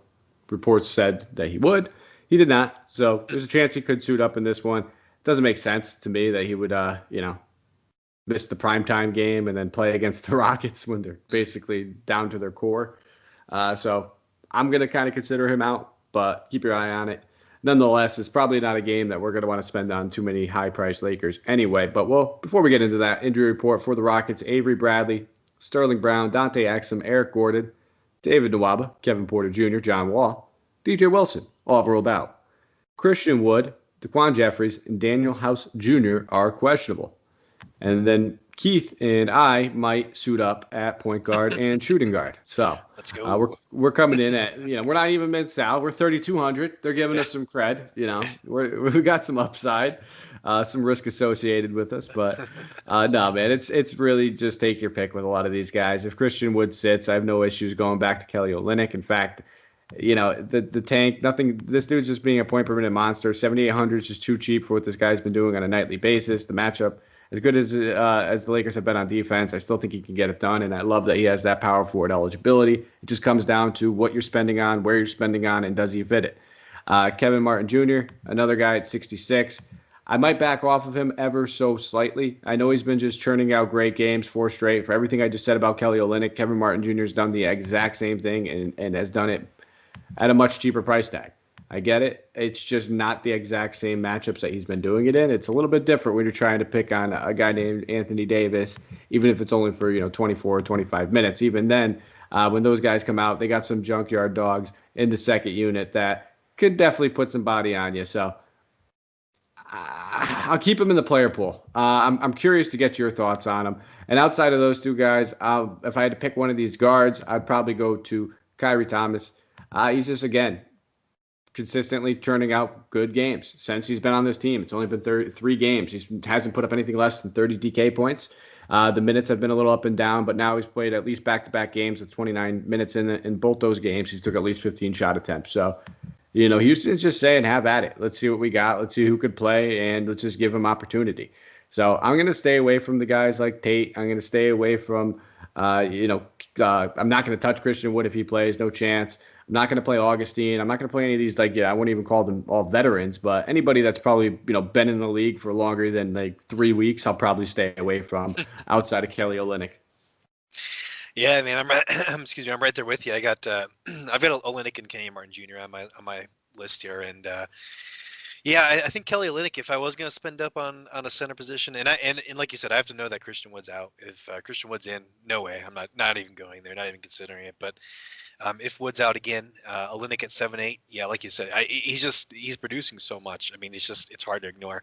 reports said that he would. He did not, so there's a chance he could suit up in this one. Doesn't make sense to me that he would, miss the primetime game and then play against the Rockets when they're basically down to their core. So I'm going to kind of consider him out, but keep your eye on it. Nonetheless, it's probably not a game that we're going to want to spend on too many high-priced Lakers anyway. But, before we get into that, injury report for the Rockets: Avery Bradley, Sterling Brown, Dante Exum, Eric Gordon, David Nwaba, Kevin Porter Jr., John Wall, DJ Wilson, all have ruled out. Christian Wood, Daquan Jeffries, and Daniel House Jr. are questionable. And then Keith and I might suit up at point guard and shooting guard. So let's go. We're coming in at, we're not even mid-sal. We're 3,200. They're giving us some cred. We got some upside, some risk associated with us. But no, man, it's really just take your pick with a lot of these guys. If Christian Wood sits, I have no issues going back to Kelly Olynyk. In fact, the tank, nothing. This dude's just being a point per minute monster. 7,800 is just too cheap for what this guy's been doing on a nightly basis. The matchup, as good as the Lakers have been on defense, I still think he can get it done. And I love that he has that power forward eligibility. It just comes down to what you're spending on, where you're spending on, and does he fit it? Kevin Martin Jr., another guy at 66. I might back off of him ever so slightly. I know he's been just churning out great games, 4 straight. For everything I just said about Kelly Olynyk, Kevin Martin Jr. has done the exact same thing and has done it at a much cheaper price tag. I get it. It's just not the exact same matchups that he's been doing it in. It's a little bit different when you're trying to pick on a guy named Anthony Davis, even if it's only for 24 or 25 minutes. Even then, when those guys come out, they got some junkyard dogs in the second unit that could definitely put some body on you. So I'll keep him in the player pool. I'm curious to get your thoughts on him. And outside of those two guys, if I had to pick one of these guards, I'd probably go to Kyrie Thomas. He's just, again, consistently turning out good games since he's been on this team. It's only been 3 games. He hasn't put up anything less than 30 DK points. The minutes have been a little up and down, but now he's played at least back-to-back games with 29 minutes in both those games. He's took at least 15 shot attempts. So, Houston's just saying, have at it. Let's see what we got. Let's see who could play, and let's just give him opportunity. So I'm going to stay away from the guys like Tate. I'm going to stay away from, I'm not going to touch Christian Wood if he plays. No chance. I'm not going to play Augustine. I'm not going to play any of these, I wouldn't even call them all veterans, but anybody that's probably, been in the league for longer than 3 weeks, I'll probably stay away from outside of Kelly Olynyk. Yeah, man, I'm right there with you. I've got Olynyk and Kenny Martin Jr. on my list here, and I think Kelly Olynyk, if I was going to spend up on a center position, and like you said, I have to know that Christian Wood's out. If Christian Wood's in, no way. I'm not even going there, not even considering it. But if Wood's out again, Olynyk at 7-8, yeah, like you said, he's producing so much. I mean, it's hard to ignore.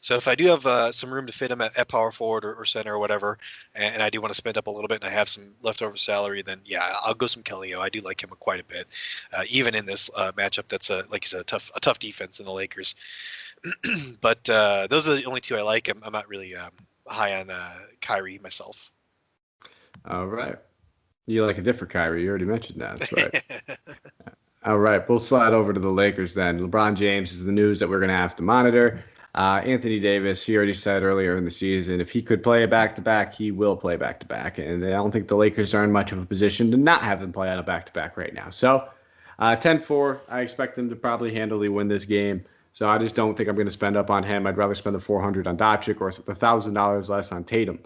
So if I do have some room to fit him at power forward or center or whatever, and I do want to spend up a little bit and I have some leftover salary, then yeah, I'll go some Kelly O. I do like him quite a bit, even in this matchup that's like you said, a tough defense in the Lakers. But those are the only two I like. I'm not really high on Kyrie myself. All right. You like a different Kyrie. You already mentioned that. That's right. All right. We'll slide over to the Lakers then. LeBron James is the news that we're going to have to monitor. Anthony Davis, he already said earlier in the season, if he could play a back-to-back, he will play back-to-back. And I don't think the Lakers are in much of a position to not have him play on a back-to-back right now. So 10-4, I expect them to probably handily win this game. So I just don't think I'm going to spend up on him. I'd rather spend the $400 on Doncic or the $1,000 less on Tatum.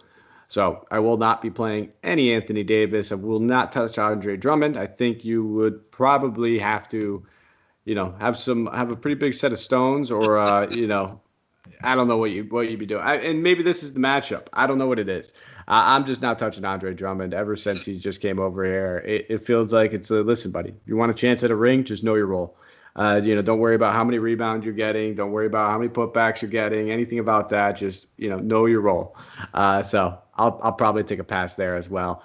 So I will not be playing any Anthony Davis. I will not touch Andre Drummond. I think you would probably have to, have a pretty big set of stones, or I don't know what you'd be doing. And maybe this is the matchup. I don't know what it is. I'm just not touching Andre Drummond ever since he just came over here. It feels like it's listen, buddy. You want a chance at a ring? Just know your role. Don't worry about how many rebounds you're getting. Don't worry about how many putbacks you're getting. Anything about that. Just, know your role. So I'll probably take a pass there as well.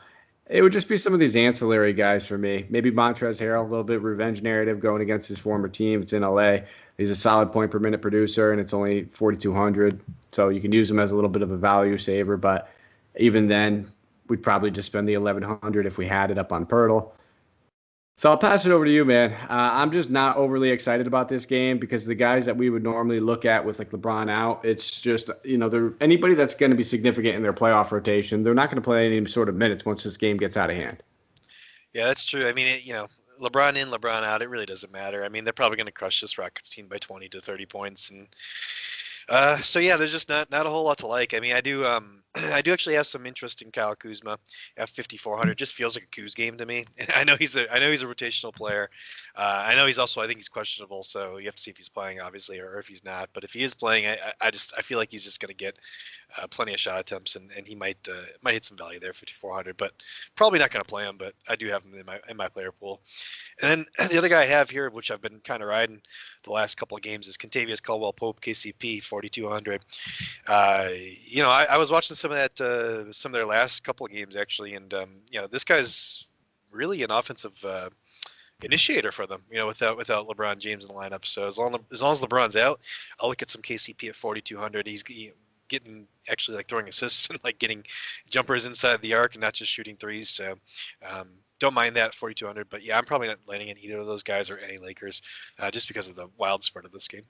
It would just be some of these ancillary guys for me. Maybe Montrezl Harrell, a little bit revenge narrative going against his former team. It's in LA. He's a solid point per minute producer, and it's only 4,200. So you can use him as a little bit of a value saver. But even then, we'd probably just spend the 1,100 if we had it up on Pirtle. So I'll pass it over to you, man. I'm just not overly excited about this game because the guys that we would normally look at with LeBron out, it's just, anybody that's going to be significant in their playoff rotation, they're not going to play any sort of minutes once this game gets out of hand. Yeah, that's true. I mean, LeBron in, LeBron out, it really doesn't matter. I mean, they're probably going to crush this Rockets team by 20 to 30 points. And there's just not a whole lot to like. I mean, I do actually have some interest in Kyle Kuzma at 5,400. Just feels like a Kuz game to me. And I know he's a rotational player. I know he's also, I think he's questionable, so you have to see if he's playing, obviously, or if he's not. But if he is playing, I feel like he's just going to get plenty of shot attempts, and he might hit some value there, 5,400. But probably not going to play him. But I do have him in my player pool. And then the other guy I have here, which I've been kind of riding the last couple of games, is Kentavious Caldwell-Pope, KCP, 4,200. I was watching some of their last couple of games actually, and this guy's really an offensive initiator for them. Without LeBron James in the lineup. So as long as LeBron's out, I'll look at some KCP at 4,200. He's getting actually like throwing assists and like getting jumpers inside the arc and not just shooting threes. So don't mind that 4,200. But yeah, I'm probably not landing in either of those guys or any Lakers just because of the wild spread of this game.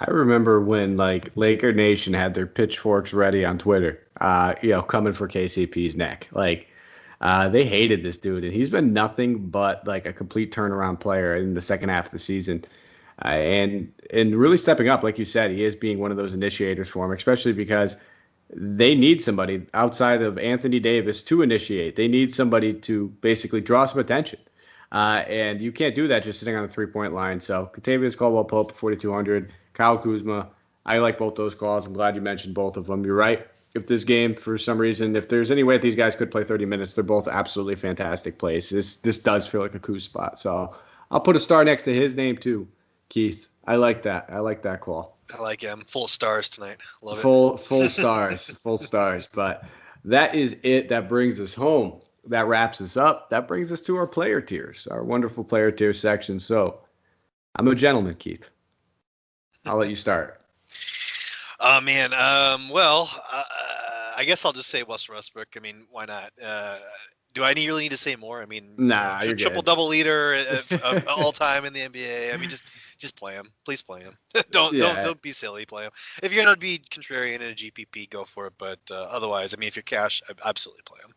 I remember when Laker Nation had their pitchforks ready on Twitter, coming for KCP's neck. They hated this dude, and he's been nothing but a complete turnaround player in the second half of the season. And really stepping up, like you said, he is being one of those initiators for him, especially because they need somebody outside of Anthony Davis to initiate. They need somebody to basically draw some attention. And you can't do that just sitting on the three-point line. So Kentavious Caldwell-Pope, 4,200. Kyle Kuzma, I like both those calls. I'm glad you mentioned both of them. You're right. if this game, for some reason, if there's any way that these guys could play 30 minutes, they're both absolutely fantastic plays. This does feel like a Kuz spot. So I'll put a star next to his name too, Keith. I like that. I like that call. I like him. Full stars tonight. Love it. Full stars. Full stars. But that is it. That brings us home. That wraps us up. That brings us to our player tiers, our wonderful player tier section. So I'm a gentleman, Keith. I'll let you start. Oh, man. I guess I'll just say Westbrook. I mean, why not? Do I really need to say more? I mean, nah, you're triple-double leader of all time in the NBA. I mean, just play him. Please play him. Don't be silly. Play him. If you're going to be contrarian in a GPP, go for it. But otherwise, I mean, if you're cash, absolutely play him.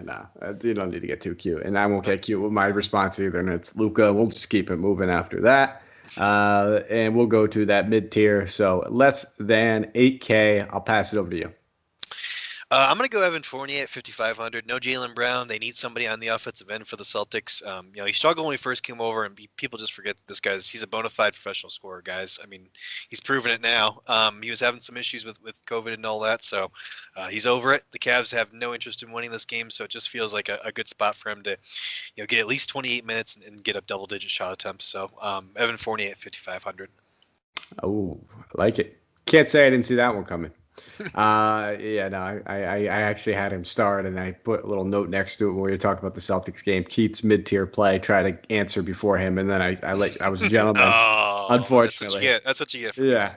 No. You don't need to get too cute. And I won't get cute with my response either. And it's Luka. We'll just keep it moving after that. And we'll go to that mid-tier. So less than 8K. I'll pass it over to you. I'm going to go Evan Fournier at 5,500. No Jaylen Brown. They need somebody on the offensive end for the Celtics. He struggled when he first came over, and people just forget that he's a bona fide professional scorer, guys. I mean, he's proven it now. He was having some issues with COVID and all that, so he's over it. The Cavs have no interest in winning this game, so it just feels like a good spot for him to get at least 28 minutes and get up double-digit shot attempts. So Evan Fournier at 5,500. Oh, I like it. Can't say I didn't see that one coming. I actually had him start, and I put a little note next to it when we were talking about the Celtics game. Keith's mid-tier play, try to answer before him, and then I was a gentleman. Unfortunately, that's what you get. Yeah.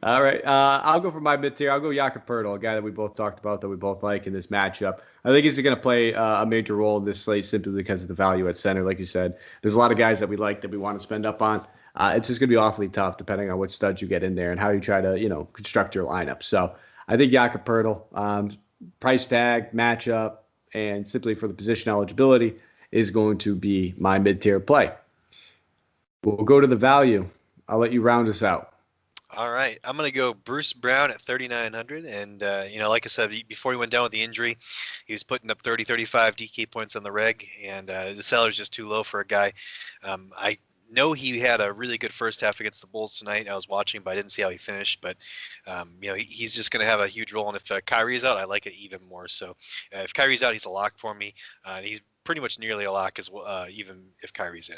All right, I'll go for my mid-tier. I'll go Jakob Poeltl, a guy that we both talked about, that we both like in this matchup. I think he's going to play a major role in this slate simply because of the value at center. Like you said, there's a lot of guys that we like that we want to spend up on. It's just going to be awfully tough depending on what studs you get in there and how you try to, construct your lineup. So I think Jakob Poeltl, price tag, matchup, and simply for the position eligibility is going to be my mid-tier play. We'll go to the value. I'll let you round us out. All right. I'm going to go Bruce Brown at 3,900. And, like I said, before he went down with the injury, he was putting up 30, 35 DK points on the reg, and the salary's just too low for a guy. I know he had a really good first half against the Bulls tonight. I was watching, but I didn't see how he finished. But, he's just going to have a huge role. And if Kyrie's out, I like it even more. So if Kyrie's out, he's a lock for me. He's pretty much nearly a lock as well, even if Kyrie's in.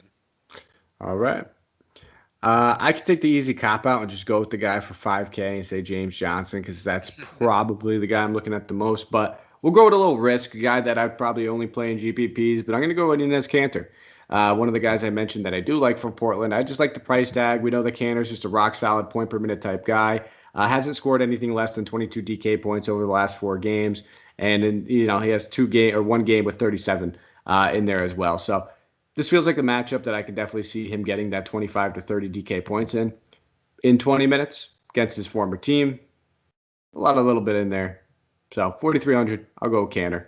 All right. I could take the easy cop-out and just go with the guy for 5K and say James Johnson, because that's probably the guy I'm looking at the most. But we'll go with a little risk, a guy that I'd probably only play in GPPs. But I'm going to go with Enes Kanter. One of the guys I mentioned that I do like from Portland. I just like the price tag. We know that Kanter's just a rock-solid point-per-minute type guy. Hasn't scored anything less than 22 DK points over the last 4 games. And then, he has 1 game with 37 in there as well. So this feels like a matchup that I could definitely see him getting that 25 to 30 DK points in 20 minutes against his former team. A little bit in there. So 4,300, I'll go with Kanter.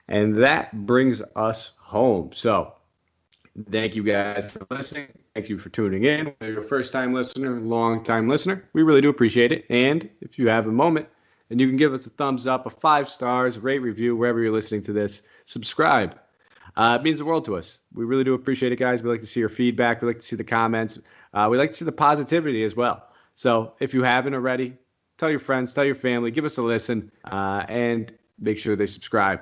And that brings us home. So thank you guys for listening. Thank you for tuning in. Whether you're a first-time listener, long-time listener, we really do appreciate it. And if you have a moment, and you can give us a thumbs up, a 5 stars, rate, review, wherever you're listening to this, subscribe. It means the world to us. We really do appreciate it, guys. We like to see your feedback. We like to see the comments. We like to see the positivity as well. So if you haven't already, tell your friends, tell your family, give us a listen, and make sure they subscribe.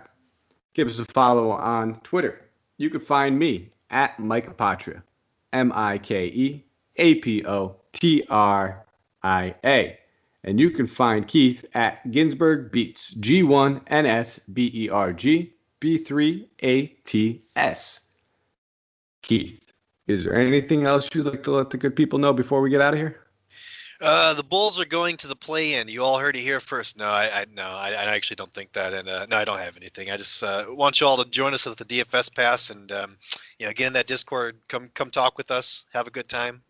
Give us a follow on Twitter. You can find me at Mike Apotria, MikeApoTria. And you can find Keith at Ginsberg Beats, G1NSBERG B3ATS. Keith, is there anything else you'd like to let the good people know before we get out of here? The Bulls are going to the play-in. You all heard it here first. No, I actually don't think that. And no, I don't have anything. I just want you all to join us at the DFS Pass and get in that Discord. Come talk with us. Have a good time.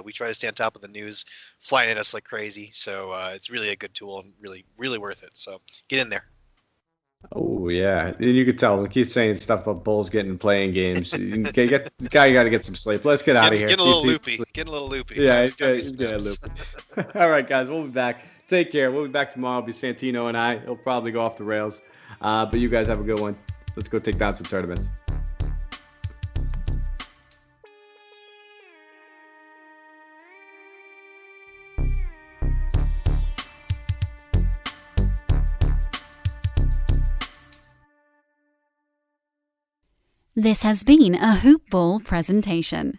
We try to stay on top of the news, flying at us like crazy. So it's really a good tool and really, really worth it. So get in there. Oh, yeah. And you could tell when Keith's saying stuff about Bulls getting playing games. You got to get some sleep. Let's get out of here. Getting a little loopy. Yeah, he's getting a loopy. All right, guys. We'll be back. Take care. We'll be back tomorrow. It'll be Santino and I. He'll probably go off the rails. But you guys have a good one. Let's go take down some tournaments. This has been a Hoop Ball presentation.